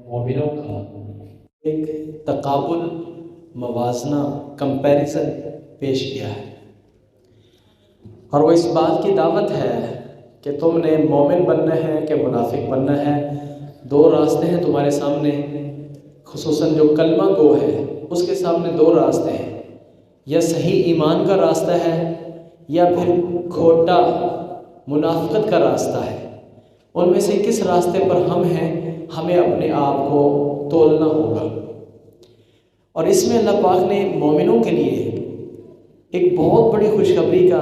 مومنوں کا ایک تقابل، موازنہ، کمپیریزن پیش کیا ہے، اور وہ اس بات کی دعوت ہے کہ تم نے مومن بننا ہے کہ منافق بننا ہے۔ دو راستے ہیں تمہارے سامنے، خصوصاً جو کلمہ گو ہے اس کے سامنے دو راستے ہیں، یا صحیح ایمان کا راستہ ہے یا پھر کھوٹا منافقت کا راستہ ہے۔ ان میں سے کس راستے پر ہم ہیں، ہمیں اپنے آپ کو تولنا ہوگا۔ اور اس میں اللہ پاک نے مومنوں کے لیے ایک بہت بڑی خوشخبری کا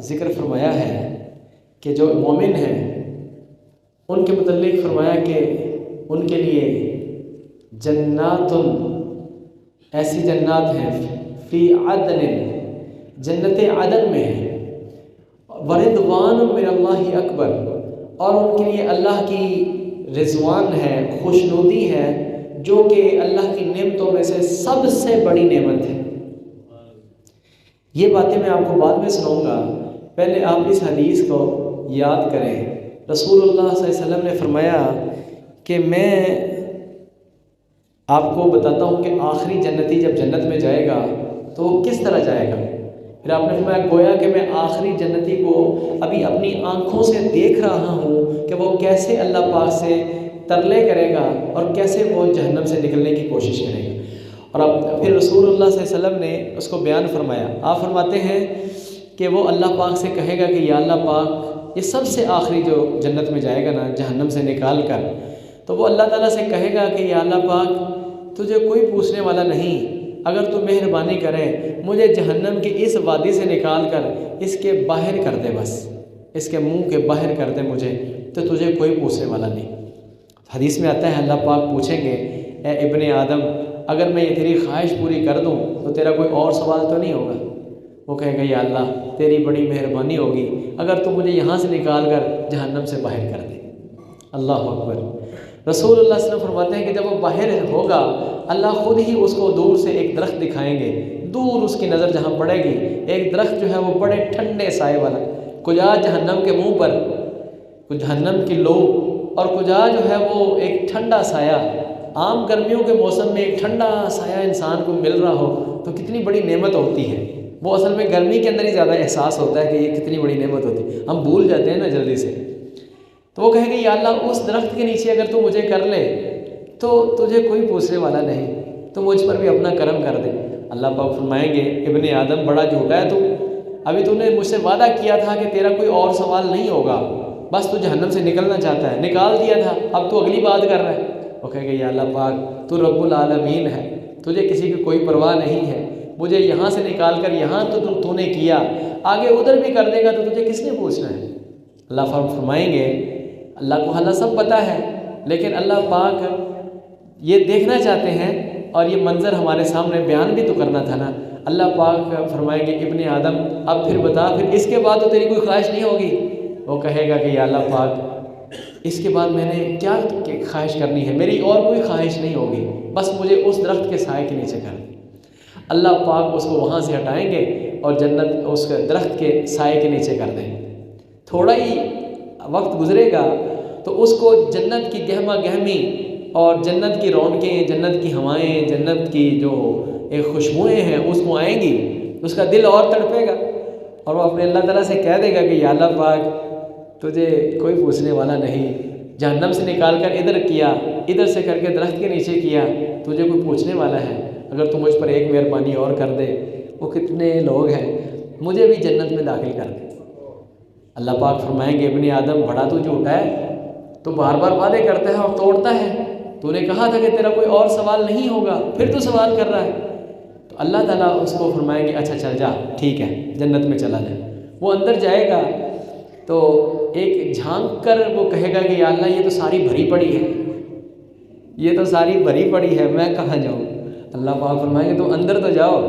ذکر فرمایا ہے کہ جو مومن ہیں ان کے متعلق فرمایا کہ ان کے لیے جنات، ایسی جنات ہیں فی عدن، جنت عدن میں ہیں، ورضوان من اللہ اکبر، اور ان کے لیے اللہ کی رضوان ہے، خوشنودی ہے، جو کہ اللہ کی نعمتوں میں سے سب سے بڑی نعمت ہے۔ یہ باتیں میں آپ کو بعد میں سناؤں گا، پہلے آپ اس حدیث کو یاد کریں۔ رسول اللہ صلی اللہ علیہ وسلم نے فرمایا کہ میں آپ کو بتاتا ہوں کہ آخری جنتی جب جنت میں جائے گا تو وہ کس طرح جائے گا۔ پھر آپ نے فرمایا گویا کہ میں آخری جنتی کو ابھی اپنی آنکھوں سے دیکھ رہا ہوں کہ وہ کیسے اللہ پاک سے ترلے کرے گا اور کیسے وہ جہنم سے نکلنے کی کوشش کرے گا۔ اور اب پھر رسول اللہ صلی اللہ علیہ وسلم نے اس کو بیان فرمایا۔ آپ فرماتے ہیں کہ وہ اللہ پاک سے کہے گا کہ یا اللہ پاک، یہ سب سے آخری جو جنت میں جائے گا نا جہنم سے نکال کر، تو وہ اللہ تعالیٰ سے کہے گا کہ یا اللہ پاک، تجھے کوئی پوچھنے والا نہیں، اگر تو مہربانی کرے مجھے جہنم کی اس وادی سے نکال کر اس کے باہر کر دے، بس اس کے منہ کے باہر کر دے مجھے، تو تجھے کوئی پوچھنے والا نہیں۔ حدیث میں آتا ہے اللہ پاک پوچھیں گے اے ابن آدم، اگر میں یہ تیری خواہش پوری کر دوں تو تیرا کوئی اور سوال تو نہیں ہوگا؟ وہ کہے گا یا اللہ تیری بڑی مہربانی ہوگی اگر تو مجھے یہاں سے نکال کر جہنم سے باہر کر دے۔ اللہ اکبر۔ رسول اللہ صلی اللہ علیہ وسلم فرماتے ہیں کہ جب وہ باہر ہوگا اللہ خود ہی اس کو دور سے ایک درخت دکھائیں گے، دور اس کی نظر جہاں پڑے گی ایک درخت جو ہے وہ بڑے ٹھنڈے سائے والا، کجا جہنم کے منہ پر جہنم کی لو، اور کجا جو ہے وہ ایک ٹھنڈا سایہ۔ عام گرمیوں کے موسم میں ایک ٹھنڈا سایہ انسان کو مل رہا ہو تو کتنی بڑی نعمت ہوتی ہے۔ وہ اصل میں گرمی کے اندر ہی زیادہ احساس ہوتا ہے کہ یہ کتنی بڑی نعمت ہوتی ہے، ہم بھول جاتے ہیں نا جلدی سے۔ تو وہ کہے گا یا اللہ اس درخت کے نیچے اگر تو مجھے کر لے تو تجھے کوئی پوچھنے والا نہیں، تو مجھ پر بھی اپنا کرم کر دے۔ اللہ پاک فرمائیں گے ابن آدم بڑا جھوٹا ہے تو، ابھی تو نے مجھ سے وعدہ کیا تھا کہ تیرا کوئی اور سوال نہیں ہوگا، بس تو جہنم سے نکلنا چاہتا ہے، نکال دیا تھا، اب تو اگلی بات کر رہا ہے۔ وہ کہے گا یا اللہ پاک تو رب العالمین ہے، تجھے کسی کی کوئی پرواہ نہیں ہے، مجھے یہاں سے نکال کر یہاں تو نے کیا، آگے ادھر بھی کر دے گا تو تجھے کس نے پوچھنا ہے۔ اللہ فرمائیں گے اللہ کو حالہ سب پتہ ہے، لیکن اللہ پاک یہ دیکھنا چاہتے ہیں اور یہ منظر ہمارے سامنے بیان بھی تو کرنا تھا نا۔ اللہ پاک فرمائیں گے ابن آدم اب پھر بتا، پھر اس کے بعد تو تیری کوئی خواہش نہیں ہوگی؟ وہ کہے گا کہ یا اللہ پاک اس کے بعد میں نے کیا خواہش کرنی ہے، میری اور کوئی خواہش نہیں ہوگی، بس مجھے اس درخت کے سائے کے نیچے کر دیں۔ اللہ پاک اس کو وہاں سے ہٹائیں گے اور جنت اس درخت کے سائے کے نیچے کر دیں گے۔ تھوڑا ہی وقت گزرے گا تو اس کو جنت کی گہما گہمی اور جنت کی رونقیں، جنت کی ہوائیں، جنت کی جو ایک خوشبوئیں ہیں اس کو آئیں گی، اس کا دل اور تڑپے گا اور وہ اپنے اللہ تعالیٰ سے کہہ دے گا کہ یا اللہ پاک تجھے کوئی پوچھنے والا نہیں، جہنم سے نکال کر ادھر کیا، ادھر سے کر کے درخت کے نیچے کیا، تجھے کوئی پوچھنے والا ہے؟ اگر تو مجھ پر ایک مہربانی اور کر دے، وہ کتنے لوگ ہیں، مجھے بھی جنت میں داخل کر دے۔ اللہ پاک فرمائیں گے ابن آدم بڑا تو جھوٹا ہے، تو بار بار وعدے کرتا ہے اور توڑتا ہے، تو نے کہا تھا کہ تیرا کوئی اور سوال نہیں ہوگا، پھر تو سوال کر رہا ہے۔ تو اللہ تعالیٰ اس کو فرمائیں گے اچھا چل جا، ٹھیک ہے جنت میں چلا جائے۔ وہ اندر جائے گا تو ایک جھانک کر وہ کہے گا کہ یا اللہ یہ تو ساری بھری پڑی ہے، یہ تو ساری بھری پڑی ہے، میں کہاں جاؤں؟ اللہ پاک فرمائیں گے تو اندر تو جاؤ۔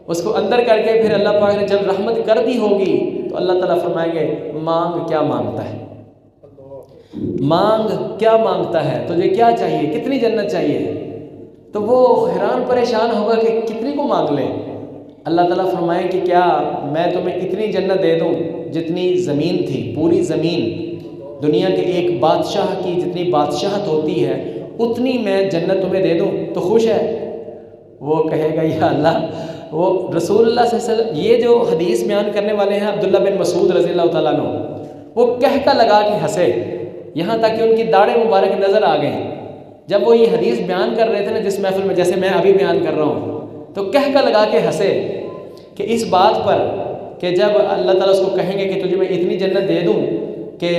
اس کو اندر کر کے پھر اللہ پاک نے جب رحمت کر دی ہوگی تو اللہ تعالیٰ فرمائیں گے مانگ کیا مانگتا ہے، مانگ کیا مانگتا ہے، تجھے کیا چاہیے، کتنی جنت چاہیے؟ تو وہ حیران پریشان ہوگا کہ کتنی کو مانگ لیں۔ اللہ تعالیٰ فرمائیں کہ کیا میں تمہیں اتنی جنت دے دوں جتنی زمین تھی، پوری زمین، دنیا کے ایک بادشاہ کی جتنی بادشاہت ہوتی ہے اتنی میں جنت تمہیں دے دوں تو خوش ہے؟ وہ کہے گا یا اللہ، وہ رسول اللہ صلی اللہ علیہ وسلم، یہ جو حدیث بیان کرنے والے ہیں عبداللہ بن مسعود رضی اللہ تعالیٰ عنہ، وہ کہکا لگا کے ہنسے، یہاں تک کہ ان کی داڑھیں مبارک نظر آ گئیں جب وہ یہ حدیث بیان کر رہے تھے نا جس محفل میں، جیسے میں ابھی بیان کر رہا ہوں، تو کہکا لگا کے ہنسے کہ اس بات پر کہ جب اللہ تعالیٰ اس کو کہیں گے کہ تجھے میں اتنی جنت دے دوں کہ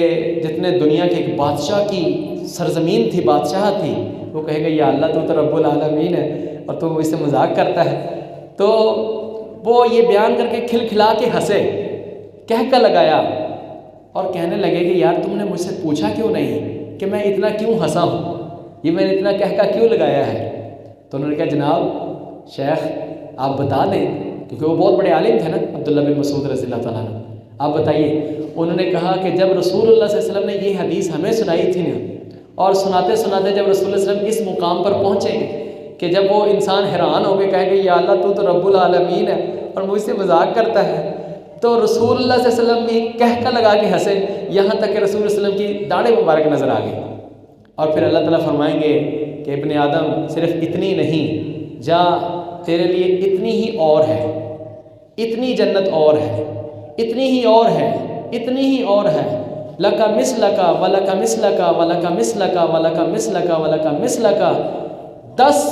جتنے دنیا کے ایک بادشاہ کی سرزمین تھی، بادشاہ تھی، وہ کہے گا یا اللہ تو رب العالمین ہے اور تو اس سے مذاق کرتا ہے، تو وہ یہ بیان کر کے کھلکھلا کے ہنسے، کہکا لگایا اور کہنے لگے کہ یار تم نے مجھ سے پوچھا کیوں نہیں کہ میں اتنا کیوں ہنسا ہوں، یہ میں نے اتنا کہکا کیوں لگایا ہے؟ تو انہوں نے کہا جناب شیخ آپ بتا دیں، کیونکہ وہ بہت بڑے عالم تھے نا عبداللہ بن مسعود رضی اللہ تعالیٰ عنہ، آپ بتائیے۔ انہوں نے کہا کہ جب رسول اللہ صلی اللہ علیہ وسلم نے یہ حدیث ہمیں سنائی تھی نا، اور سناتے سناتے جب رسول اللہ صلی اللہ علیہ وسلم اس مقام پر پہنچے کہ جب وہ انسان حیران ہو کے کہے کہ یا اللہ تو رب العالمین ہے اور مجھ سے مذاق کرتا ہے، تو رسول اللہ صلی اللہ علیہ وسلم بھی کہکا لگا کے ہنسے، یہاں تک کہ رسول اللہ علیہ وسلم کی داڑھیں مبارک نظر آ گئی، اور پھر اللہ تعالیٰ فرمائیں گے کہ ابن آدم صرف اتنی نہیں، جا تیرے لیے اتنی ہی اور ہے، اتنی جنت اور ہے، اتنی ہی اور ہے، اتنی ہی اور ہے، لکا مثلکا ولکا مثلکا ولکا مثلکا ولکا مثلکا ولکا مثلکا، 10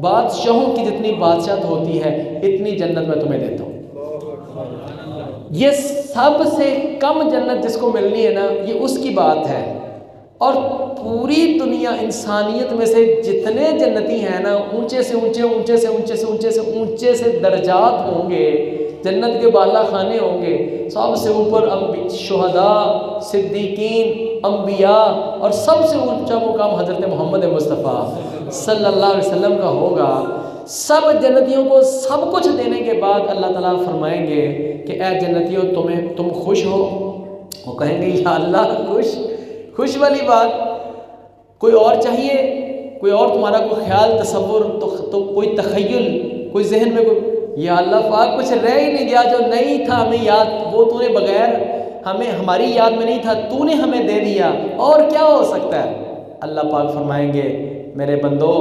بادشاہوں کی جتنی بادشاہت ہوتی ہے اتنی جنت میں تمہیں دیتا ہوں۔ یہ سب سے کم جنت جس کو ملنی ہے نا، یہ اس کی بات ہے، اور پوری دنیا انسانیت میں سے جتنے جنتی ہیں نا، اونچے سے اونچے، اونچے سے اونچے سے اونچے سے اونچے سے درجات ہوں گے، جنت کے بالا خانے ہوں گے، سب سے اوپر شہداء، صدیقین، انبیاء، اور سب سے اونچا مقام حضرت محمد مصطفیٰ صلی اللہ علیہ وسلم کا ہوگا۔ سب جنتیوں کو سب کچھ دینے کے بعد اللہ تعالیٰ فرمائیں گے کہ اے جنتیوں تم خوش ہو؟ وہ کہیں گے یا اللہ خوش والی بات، کوئی اور چاہیے؟ کوئی اور تمہارا کوئی خیال، تصور، تو کوئی تخیل، کوئی ذہن میں کوئی، یا اللہ پاک کچھ رہ ہی نہیں گیا جو نہیں تھا ہمیں یاد، وہ تو نے بغیر ہماری یاد میں نہیں تھا، تو نے ہمیں دے دیا، اور کیا ہو سکتا ہے؟ اللہ پاک فرمائیں گے میرے بندو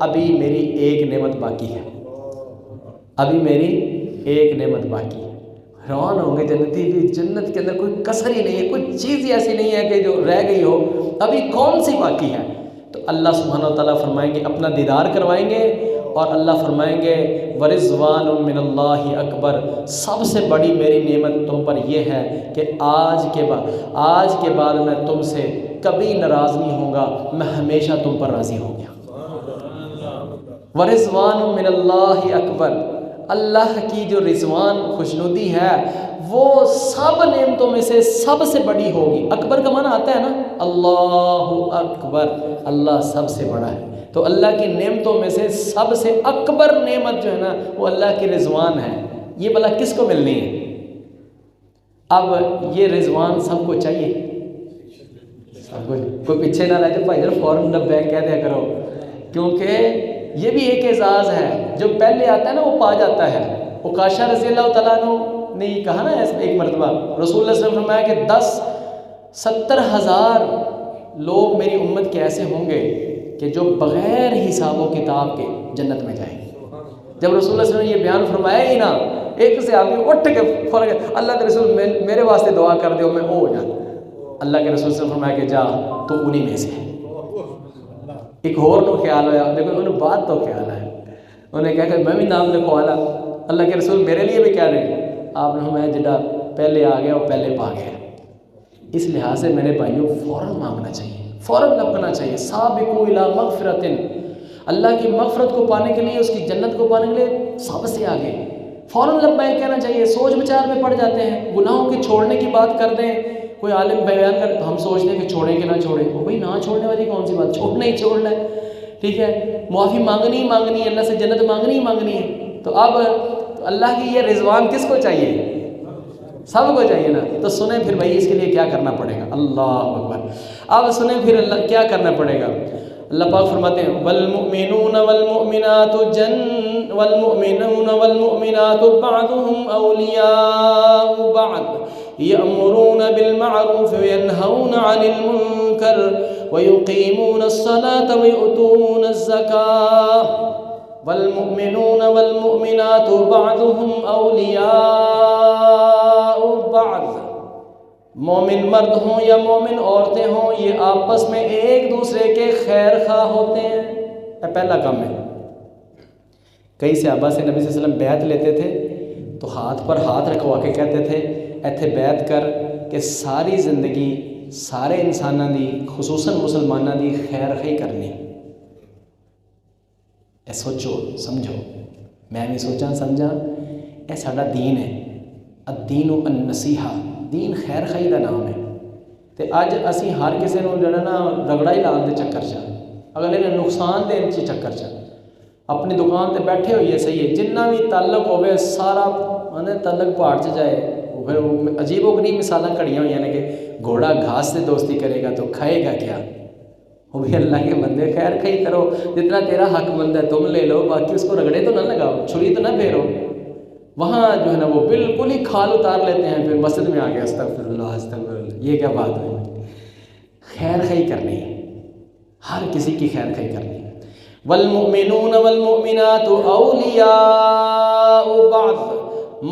ابھی میری ایک نعمت باقی ہے، ابھی میری ایک نعمت باقی ہے۔ حیران ہوں گے جنتی بھی، جنت کے اندر کوئی کسر ہی نہیں ہے، کوئی چیز ہی ایسی نہیں ہے کہ جو رہ گئی ہو، ابھی کون سی باقی ہے؟ تو اللہ سبحانہ و تعالیٰ فرمائیں گے اپنا دیدار کروائیں گے، اور اللہ فرمائیں گے ورضوان من اللہ اکبر، سب سے بڑی میری نعمت تم پر یہ ہے کہ آج کے بعد میں تم سے کبھی ناراض نہیں ہوں گا، میں ہمیشہ تم پر راضی ہوں گا۔ ورضوان من اللہ اکبر، اللہ کی جو رضوان خوشنودی ہے وہ سب نعمتوں میں سے سب سے بڑی ہوگی۔ اکبر کا معنی آتا ہے نا اللہ اکبر، اللہ سب سے بڑا ہے، تو اللہ کی نعمتوں میں سے سب سے اکبر نعمت جو ہے نا وہ اللہ کی رضوان ہے۔ یہ بلا کس کو ملنی ہے؟ اب یہ رضوان سب کو چاہیے، سب کو، کوئی پیچھے نہ رہ جائے بھائی جان فوراً لبیک کہہ دیا کرو، کیونکہ یہ بھی ایک اعزاز ہے، جو پہلے آتا ہے نا وہ پا جاتا ہے۔ عکاشہ رضی اللہ تعالیٰ عنہ نے یہ کہا نا ایک مرتبہ، رسول اللہ صلی اللہ علیہ وسلم نے فرمایا کہ 70,000 لوگ میری امت کے ایسے ہوں گے کہ جو بغیر حساب و کتاب کے جنت میں جائیں گے۔ جب رسول اللہ صلی اللہ علیہ وسلم نے یہ بیان فرمایا ہی نا، ایک سے آدمی اٹھ کے فوراً اللہ کے رسول میرے واسطے دعا کر دو میں ہو جاتا۔ اللہ کے رسول صلی اللہ علیہ وسلم نے فرمایا کہ جا تو انہی میں سے ہے۔ ایک اور نو خیال ہویا، دیکھو انہوں بات تو خیال ہے، انہوں نے کہا کہ میں بھی نام لکھو والا، اللہ کے رسول میرے لیے بھی کہہ رہے ہیں، آپ نے فرمایا جڑا پہلے آ گیا وہ پہلے پا گیا۔ اس لحاظ سے میرے بھائیوں فوراً مانگنا چاہیے، فوراً لپکنا چاہیے۔ سابقوا الی مغفرۃ، اللہ کی مغفرت کو پانے کے لیے، اس کی جنت کو پانے کے لیے سب سے آگے فوراً لبیک کہنا چاہیے۔ سوچ بچار میں پڑ جاتے ہیں، گناہوں کی چھوڑنے کی بات کر دیں، کوئی عالم بیان کر ہم سوچتے ہیں کہ چھوڑیں کہ نہ چھوڑیں، وہ بھائی نہ چھوڑنے والی کون سی بات، چھوڑنا ہی چھوڑنا ہے، ٹھیک ہے، معافی مانگنی ہی مانگنی ہے، اللہ سے جنت مانگنی ہی مانگنی ہے۔ تو اب اللہ کی یہ رضوان کس کو چاہیے؟ سب کو چاہیے نا۔ تو سنیں پھر بھائی اس کے لیے کیا کرنا پڑے گا، اللہ اکبر۔ اب سنیں پھر اللہ کیا کرنا پڑے گا۔ اللہ پاک فرماتے ہیں والمؤمنون والمؤمنات بعضهم اولیاء بعض یأمرون بالمعروف وینہون عن المنکر وَيُقِيمُونَ الصَّلَاةَ وَيُؤْتُونَ الزَّكَاةَ وَالْمُؤْمِنُونَ وَالْمُؤْمِنَاتُ بَعْضُهُمْ أَوْلِيَاءُ بَعْضٍ، مومن مرد ہوں یا مومن عورتیں ہوں، یہ آپس میں ایک دوسرے کے خیر خواہ ہوتے ہیں۔ یہ پہلا کام ہے۔ کئی صحابہ سے نبی صلی اللہ علیہ وسلم بیعت لیتے تھے تو ہاتھ پر ہاتھ رکھوا کے کہتے تھے ایتھے بیعت کر کہ ساری زندگی سارے انساناں دی خصوصاً مسلماناں دی خیر خواہی کرنی۔ اے سوچو سمجھو، میں بھی سوچاں سمجھاں، اے ساڈا دین ہے، الدین النصیحہ، دین خیر خواہی دا نام ہے۔ تے اج اسی ہر کسی نوں جڑا نا رگڑا ہی لاؤن دے چکر چ، اگلے نے نقصان دین چ چکر چ، اپنی دکان تے بیٹھے ہوئیے صحیح ہے، جنہ بھی تعلق ہوئے سارا تعلق پہاڑ چ جائے۔ پھر عجیب و غریب مثالاں کھڑیاں ہوئی ہیں کہ گھوڑا گھاس سے دوستی کرے گا تو کھائے گا کیا؟ وہ بھی اللہ کے بندے خیر خواہی کرو، جتنا تیرا حق بنتا ہے تم لے لو، باقی اس کو رگڑے تو نہ لگاؤ، چھری تو نہ پھیرو۔ وہاں جو ہے نا وہ بالکل ہی کھال اتار لیتے ہیں، پھر مسجد میں آ کے استغفر اللہ استغفر اللہ، یہ کیا بات ہے؟ خیر خواہی کرنی ہے، ہر کسی کی خیر خواہی کرنی ہے۔ والمؤمنون والمؤمنات اولیاء بعض،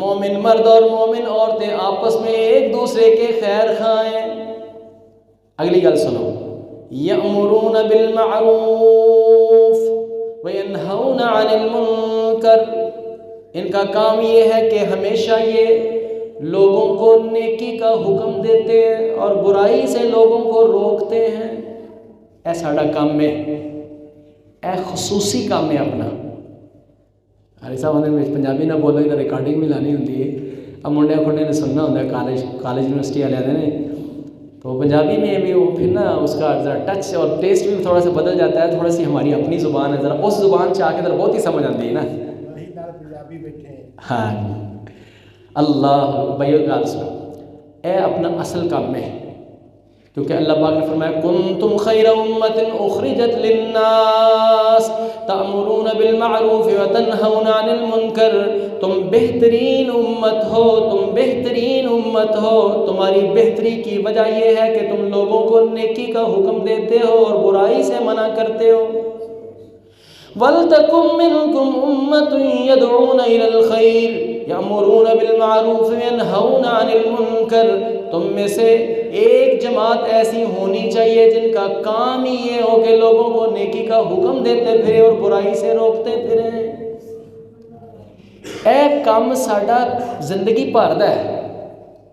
مومن مرد اور مومن عورتیں آپس میں ایک دوسرے کے خیر خواہ ہیں۔ اگلی گل سنو، یأمرون بالمعروف وینہون عن المنکر، ان کا کام یہ ہے کہ ہمیشہ یہ لوگوں کو نیکی کا حکم دیتے ہیں اور برائی سے لوگوں کو روکتے ہیں۔ اے ساڈا کام ہے، اے خصوصی کام ہے اپنا۔ ہر صاحب نے پنجابی نہ بولو، انہیں ریکارڈنگ بھی لانی ہوتی ہے، اب منڈے کھنڈے نے سننا ہوتا ہے، کالج یونیورسٹی والے آتے ہیں تو پنجابی میں بھی وہ پھر نا اس کا ذرا ٹچ اور ٹیسٹ بھی تھوڑا سا بدل جاتا ہے، تھوڑا سی ہماری اپنی زبان ہے، ذرا اس زبان سے آ کے ذرا بہت ہی سمجھ آتی ہے نا۔ ہاں اللہ بھائی گال سنو، اے اپنا اصل کام میں، کیونکہ اللہ پاک نے فرمایا کنتم خیر امت اخرجت للناس تأمرون بالمعروف وتنہون عن المنکر، تم بہترین امت ہو، تم بہترین امت ہو، تمہاری بہتری کی وجہ یہ ہے کہ تم لوگوں کو نیکی کا حکم دیتے ہو اور برائی سے منع کرتے ہو۔ وَلْتَكُمْ مِنْكُمْ أُمَّةٌ يَدْعُونَ إِلَى الْخَيْرِ يَأْمُرُونَ بِالْمَعْرُوفِ وَيَنْهَوْنَ عَنِ الْمُنْكَرِ، تم میں سے ایک جماعت ایسی ہونی چاہیے جن کا کام ہی یہ ہو کہ لوگوں کو نیکی کا حکم دیتے پھرے اور برائی سے روکتے پھرے۔ اے کام ساڈا زندگی بھر دا ہے،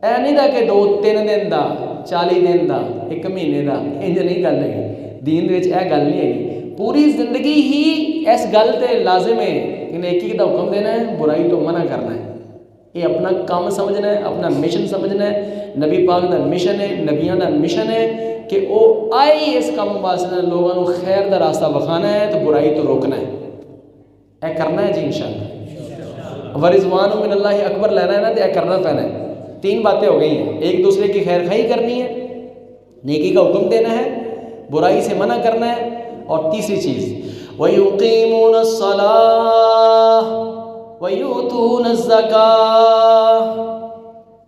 اے نہیں دا کہ 2-3 دن دا 40 دن دا 1 مہینے دا، انج نہیں گل ہے دین وچ، اے گل نہیں ہے، پوری زندگی ہی اس گل تے لازم ہے کہ نیکی کا حکم دینا ہے، برائی تو منع کرنا ہے۔ یہ اپنا کام سمجھنا ہے، اپنا مشن سمجھنا ہے۔ نبی پاک دا مشن ہے، نبیاں دا مشن ہے کہ وہ آئی اس کام واسطے لوگوں کو خیر دا راستہ بکھانا ہے تو برائی تو روکنا ہے۔ اے کرنا ہے جی انشاءاللہ، ورضوان من اللہ اکبر لینا ہے نا تو اے کرنا پینا ہے۔ 3 باتیں ہو گئی ہیں، ایک دوسرے کی خیر خواہی کرنی ہے، نیکی کا حکم دینا ہے، برائی سے منع کرنا ہے، اور تیسری چیز وَيُقِيمُونَ الصَّلَاةَ وَيُؤْتُونَ الزَّكَاةَ،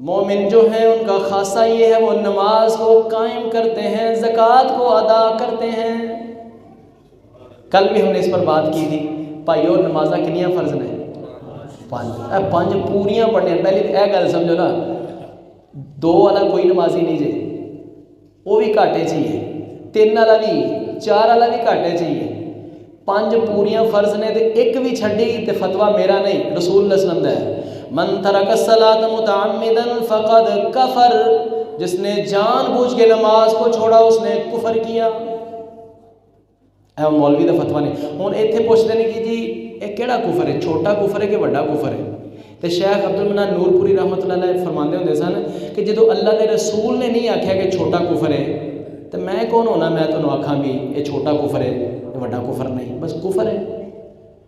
مومن جو ہیں ان کا خاصہ یہ ہے وہ نماز کو قائم کرتے ہیں، زکوٰۃ کو ادا کرتے ہیں۔ کل بھی ہم نے اس پر بات کی تھی، بھائیو نمازاں کنیاں فرض نے؟ 5 پوریاں پڑھنے ہیں۔ پہلی اے گل سمجھو نا، 2 والا کوئی نمازی نہیں جے، وہ بھی گھاٹے چاہیے، 3 والا بھی، 4 والا بھی گھاٹے چاہیے، 5 پوریاں فرض نے تے ایک بھی چھڈی تے فتویٰ میرا نہیں، رسول اللہ صلی اللہ علیہ وسلم دا ہے۔ من ترک الصلاۃ متعمدا فقد کفر، جس نے جان بوجھ کے نماز کو چھوڑا اس نے کفر کیا۔ اے مولوی دا فتویٰ نہیں، ہن ایتھے پوچھتے ہیں کہ جی یہ کیڑا کفر ہے، چھوٹا کفر ہے کہ بڑا کفر ہے؟ تو شیخ عبد المنان نور پوری رحمۃ اللہ علیہ فرماندے ہوندے سن کہ جدو اللہ کے رسول نے نہیں آکھیا کہ چھوٹا کفر ہے تو میں کون ہونا میں تمہیں آکھاں بھی یہ چھوٹا کفر ہے یہ بڑا کفر نہیں، بس کفر ہے،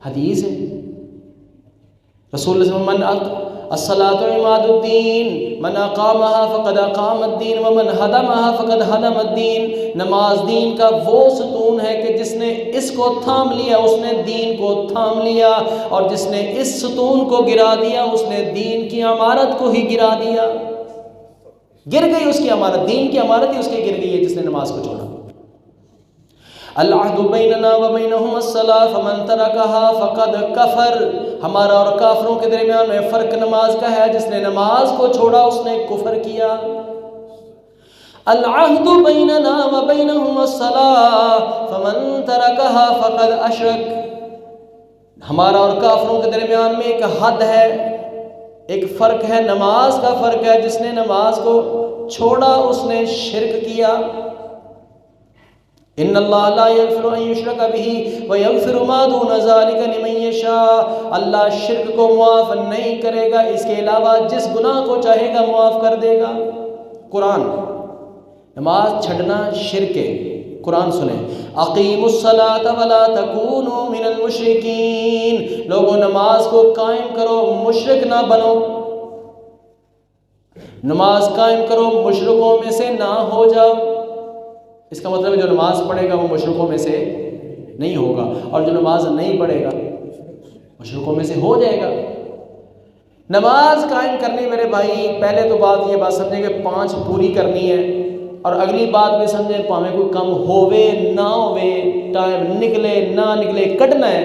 حدیث ہے۔ رسول اللہ صلی اللہ علیہ وسلم الصلاۃ عماد الدین، من اقامها فقد اقام الدین ومن ہدمها فقد ہدم الدین، نماز دین کا وہ ستون ہے کہ جس نے اس کو تھام لیا اس نے دین کو تھام لیا، اور جس نے اس ستون کو گرا دیا اس نے دین کی عمارت کو ہی گرا دیا، گر گئی اس کی عمارت، دین کی عمارت ہی اس کی گر گئی ہے جس نے نماز کو چھوڑا۔ العہد بیننا و بینہم الصلاۃ فمن ترکہا فقد کفر، ہمارا اور کافروں کے درمیان میں فرق نماز کا ہے، جس نے نماز کو چھوڑا اس نے کفر کیا۔ العہد بیننا و بینہم الصلاۃ فمن ترکہا فقد اشرک، ہمارا اور کافروں کے درمیان میں ایک حد ہے، ایک فرق ہے، نماز کا فرق ہے، جس نے نماز کو چھوڑا اس نے شرک کیا۔ ان اللہ لا یغفر ان یشرک بہ ویغفر ما دون ذلک لمن یشاء، اللہ شرک کو معاف نہیں کرے گا، اس کے علاوہ جس گناہ کو چاہے گا معاف کر دے گا۔ قرآن، نماز چھڈنا شرک ہے۔ قرآن سنیں، اقیموا الصلاۃ ولا تکونوا من المشرکین، لوگوں نماز کو قائم کرو، مشرک نہ بنو، نماز قائم کرو، مشرکوں میں سے نہ ہو جاؤ۔ اس کا مطلب ہے جو نماز پڑھے گا وہ مشرکوں میں سے نہیں ہوگا، اور جو نماز نہیں پڑھے گا مشرکوں میں سے ہو جائے گا۔ نماز قائم کرنی میرے بھائی، پہلے تو یہ بات سمجھیں کہ 5 پوری کرنی ہے، اور اگلی بات بھی سمجھیں پاویں کوئی کم ہووے نہ ہووے، ٹائم نکلے نہ نکلے، کٹنا ہے۔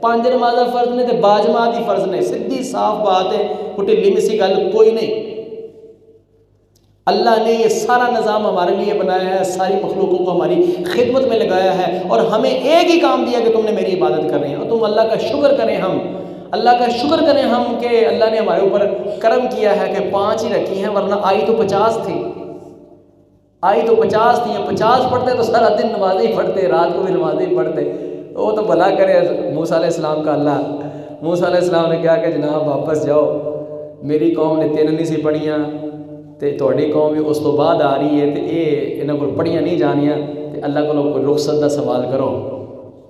5 نمازاں فرض نے تے باجماعت ہی فرض نے، سیدھی صاف بات ہے، کوئی ڈھیلی مسی گل کوئی نہیں۔ اللہ نے یہ سارا نظام ہمارے لیے بنایا ہے، ساری مخلوقوں کو ہماری خدمت میں لگایا ہے، اور ہمیں ایک ہی کام دیا کہ تم نے میری عبادت کرنی ہے، اور تم اللہ کا شکر کریں، ہم اللہ کا شکر کریں ہم کہ اللہ نے ہمارے اوپر کرم کیا ہے کہ 5 ہی رکھی ہیں، ورنہ آئی تو 50 تھی، آئی تو 50 تھی، 50 پڑھتے تو سارا دن نمازیں ہی پڑھتے، رات کو بھی نمازیں ہی پڑھتے۔ تو وہ تو بھلا کرے موسیٰ علیہ السلام کا اللہ۔ موسیٰ علیہ السلام نے کہا کہ جناب واپس جاؤ، میری قوم نے 3 نہیں سی پڑھیاں تے تہاڈی قوم بھی اس تو بعد آ رہی ہے، تے یہ انہاں کول پڑھیاں نہیں جانیاں، تے اللہ کولوں کوئی رخصت دا سوال کرو۔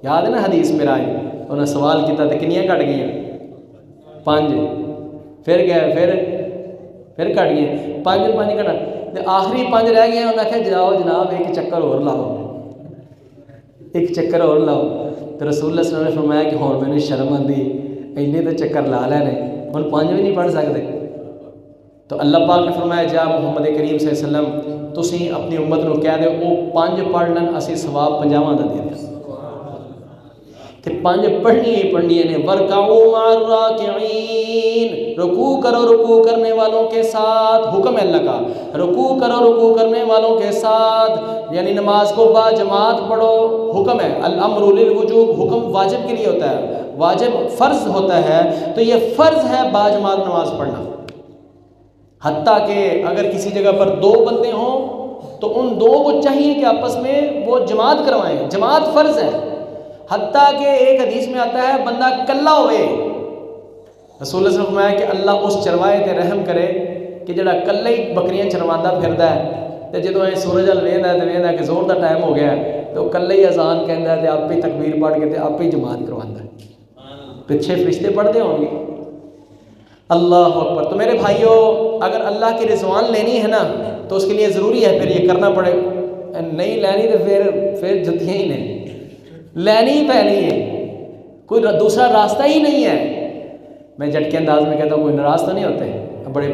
یاد ہے نا حدیث میں آئی، انہاں سوال کیتا تے کنیاں کٹ گئیاں؟ 5۔ پھر گئے، پھر کٹ گئے 5 کٹا، تے آخری 5 رہ گئے، انہاں کہا جاؤ جناب ایک چکر اور لاؤ، ایک چکر اور لاؤ۔ تو رسول اللہ صلی اللہ علیہ وسلم نے فرمایا کہ ہن مینوں شرم آندی، اینے تے چکر لا لینے، ہن 5 بھی نہیں پڑھ سکتے۔ تو اللہ پاک نے فرمایا جا محمد کریم صلی اللہ علیہ وسلم تسی اپنی امت نو کہہ دے وہ 5 پڑھ لن، اسی ثواب 50 دا دے دیں کہ 5 پڑھنی ہی پڑھنی ہے۔ ورکعوا مع الراکعین، رکوع کرو رکوع کرنے والوں کے ساتھ، حکم ہے اللہ کا، رکوع کرو رکوع کرنے والوں کے ساتھ، یعنی نماز کو با جماعت پڑھو، حکم ہے۔ الامر للوجوب، حکم واجب کے لیے ہوتا ہے، واجب فرض ہوتا ہے، تو یہ فرض ہے با جماعت نماز پڑھنا۔ حتیٰ کہ اگر کسی جگہ پر 2 بندے ہوں تو ان 2 کو چاہیے کہ آپس میں وہ جماعت کروائیں، جماعت فرض ہے۔ حتیٰ کہ ایک حدیث میں آتا ہے بندہ کلا ہوئے، رسول اللہ صلی اللہ علیہ وسلم نے فرمایا کہ اللہ اس چروائے تے رحم کرے کہ جڑا کلے ہی بکریاں چرواندا پھردا ہے، تے جدوں سورج ال ویندا ہے تے ویندا کہ زور دا ٹائم ہو گیا ہے، تو وہ کلے ہی اذان کہندا ہے تے آپ ہی تکبیر پڑھ کے تے آپ ہی جماعت کرواندا ہے، پیچھے فرشتے پڑھتے ہوں گے۔ اللہ اکبر۔ تو میرے بھائیوں، اگر اللہ کی رضوان لینی ہے نا تو اس کے لیے ضروری ہے پھر یہ کرنا پڑے، نہیں لینی تو پھر جتیاں ہی نہیں، لینی ہی پہنی ہے، کوئی دوسرا راستہ ہی نہیں ہے۔ میں جھٹکے انداز میں کہتا ہوں کوئی ناراض تو نہیں ہوتے، بڑے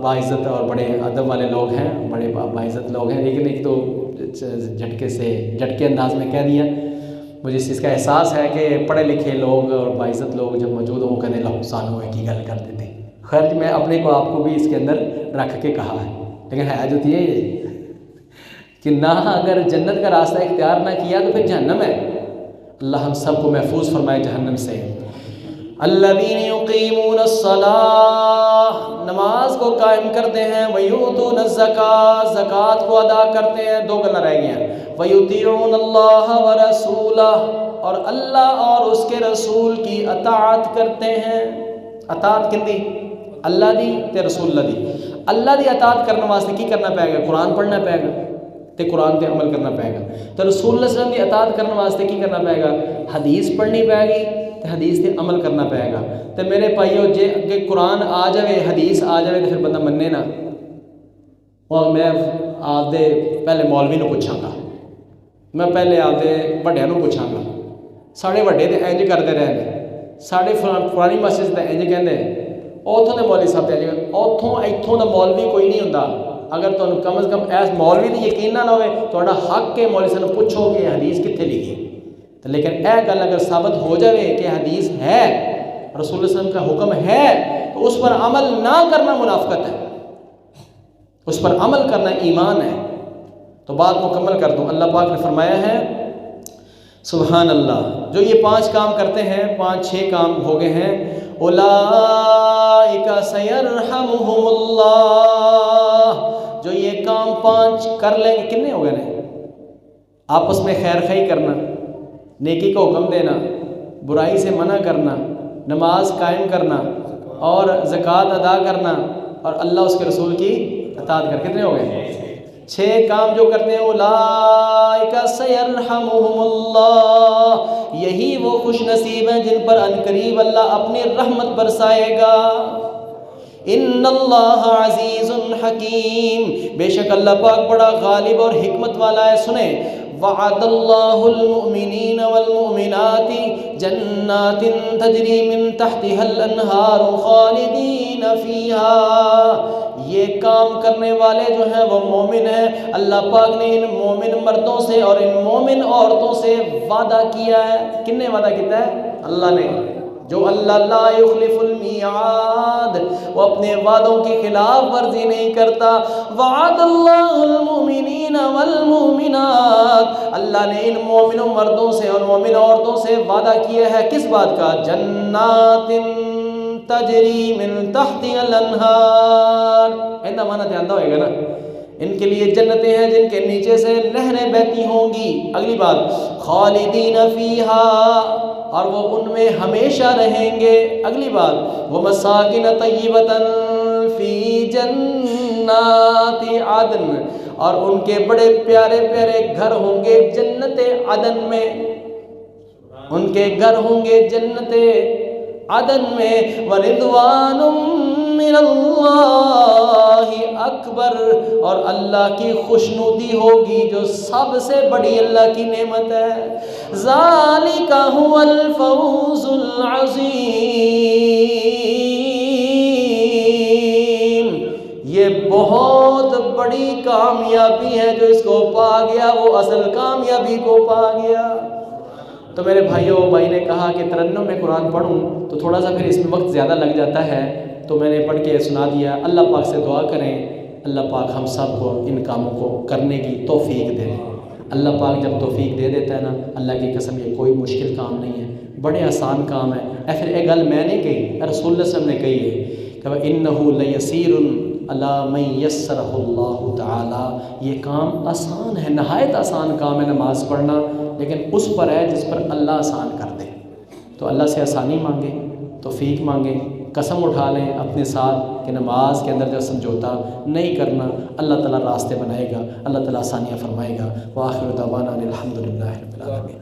باعزت اور بڑے ادب والے لوگ ہیں، بڑے باعزت لوگ ہیں، لیکن ایک تو جھٹکے انداز میں کہہ دیا۔ مجھے اس چیز کا احساس ہے کہ پڑھے لکھے لوگ اور باعزت لوگ جب موجود ہوں کہتے لو سانو ایک ہی گل کر دیتے، خیر میں اپنے کو آپ کو بھی اس کے اندر رکھ کے کہا ہے، لیکن ہے جو تھی یہ کہ نہ اگر جنت کا راستہ اختیار نہ کیا تو پھر جہنم ہے۔ اللہ ہم سب کو محفوظ فرمائے جہنم سے۔ الذین یقیمون الصلاۃ، نماز کو قائم کرتے ہیں، ویؤتون الزکاۃ، زکوٰۃ کو ادا کرتے ہیں۔ 2 گلاں رہ گئی ہیں، ویطیعون اللہ ورسولہ، اور اللہ اور اس کے رسول کی اطاعت کرتے ہیں۔ اطاعت کن دی؟ اللہ دی تے رسول اللہ دی۔ اللہ دی اطاعت کرنے واسطے کی کرنا پائے گا؟ قرآن پڑھنا پائے گا تے قرآن تے عمل کرنا پائے گا۔ تو رسول اللہ صلی اللہ علیہ وسلم دی اطاعت کرنے واسطے کی کرنا پائے گا؟ حدیث پڑھنی پائے گی تے حدیث تے عمل کرنا پائے گا۔ تے میرے بھائیو، جے اگے قرآن آ جائے حدیث آ جائے تو پھر بندہ مننے نا۔ اور میں آپ دے پہلے مولوی نو پوچھاں گا، میں پہلے آپ دے وڈیاں نو پوچھاں گا، ساڑھے وڈے تے انج کرتے رہے، ساڑھے فلانی مسجد تے انج کہندے، اوتھوں دے مولوی صاحب تے انج، ایتھوں دا مولوی کوئی نہیں ہوندا اگر تو کم از کم ایس مولوی نے یقین نہ ہوئے تھوڑا حق کے مولوی سے پوچھو کہ حدیث کتنے لکھی تو، لیکن اے گل اگر ثابت ہو جائے کہ حدیث ہے، رسول اللہ علیہ وسلم کا حکم ہے، تو اس پر عمل نہ کرنا منافقت ہے، اس پر عمل کرنا ایمان ہے۔ تو بات مکمل کر دوں، اللہ پاک نے فرمایا ہے سبحان اللہ، جو یہ 5 کام کرتے ہیں، 5-6 کام ہو گئے ہیں، اولئک سیرحمہم اللہ، جو یہ کام 5 کر لیں گے، کتنے ہو گئے ہیں؟ آپس میں خیر خواہی کرنا، نیکی کا حکم دینا، برائی سے منع کرنا، نماز قائم کرنا اور زکوٰۃ ادا کرنا اور اللہ اس کے رسول کی اطاعت کر، کتنے ہو گئے؟ 6 کام جو کرتے ہیں، اولئک سیرحمہم اللہ، یہی وہ خوش نصیب ہیں جن پر عنقریب اللہ اپنی رحمت برسائے گا۔ ان اللہ عزیز حکیم، بے شک اللہ پاک بڑا غالب اور حکمت والا ہے۔ سنیں، وعد اللہ المؤمنین والمؤمنات جنات تجری من تحتها الانہار خالدین فیہا، یہ کام کرنے والے جو ہیں وہ مومن ہیں، اللہ پاک نے ان مومن مردوں سے اور ان مومن عورتوں سے وعدہ کیا ہے۔ کن نے وعدہ کیا ہے؟ اللہ نے، جو اللہ لا یخلف المیعاد، وہ اپنے وعدوں کی خلاف ورزی نہیں کرتا۔ وعد اللہ المؤمنین والمؤمنات، اللہ نے ان مومن مردوں سے اور مومن عورتوں سے وعدہ کیا ہے، کس بات کا؟ جنات تجری من تحتها الانہار، ایندہ معنی دھیان دو ہوئے گا نا، ان کے لیے جنتیں ہیں جن کے نیچے سے نہریں بہتی ہوں گی۔ اگلی بات، خالدین فیہا، اور وہ ان میں ہمیشہ رہیں گے۔ اگلی بات، ومساکن طیبۃ فی جنات عدن، اور ان کے بڑے پیارے پیارے گھر ہوں گے جنت عدن میں، ان کے گھر ہوں گے جنت عدن میں۔ ورضوان من اللہ اکبر، اور اللہ کی خوشنودی ہوگی جو سب سے بڑی اللہ کی نعمت ہے۔ ذالک هو الفوز العظیم، یہ بہت بڑی کامیابی ہے، جو اس کو پا گیا وہ اصل کامیابی کو پا گیا۔ تو میرے بھائیوں، بھائی نے کہا کہ ترنم میں قرآن پڑھوں تو تھوڑا سا پھر اس میں وقت زیادہ لگ جاتا ہے، تو میں نے پڑھ کے سنا دیا۔ اللہ پاک سے دعا کریں، اللہ پاک ہم سب کو ان کاموں کو کرنے کی توفیق دے۔ اللہ پاک جب توفیق دے دیتا ہے نا، اللہ کی قسم یہ کوئی مشکل کام نہیں ہے، بڑے آسان کام ہے۔ پھر ایک گل میں نے کہی، رسول اللہ صلی اللہ علیہ وسلم نے کہی ہے کہ اِنَّهُ لَيَسِيرٌ عَلَىٰ مَن يَسَّرَهُ اللَّهُ تعالیٰ، یہ کام آسان ہے، نہایت آسان کام ہے نماز پڑھنا، لیکن اس پر ہے جس پر اللہ آسان کر دے۔ تو اللہ سے آسانی مانگیں، توفیق مانگیں، قسم اٹھا لیں اپنے ساتھ کہ نماز کے اندر جو سمجھوتا نہیں کرنا، اللہ تعالیٰ راستے بنائے گا، اللہ تعالیٰ آسانیاں فرمائے گا۔ وآخر دعوانا الحمد للہ رب العالمین۔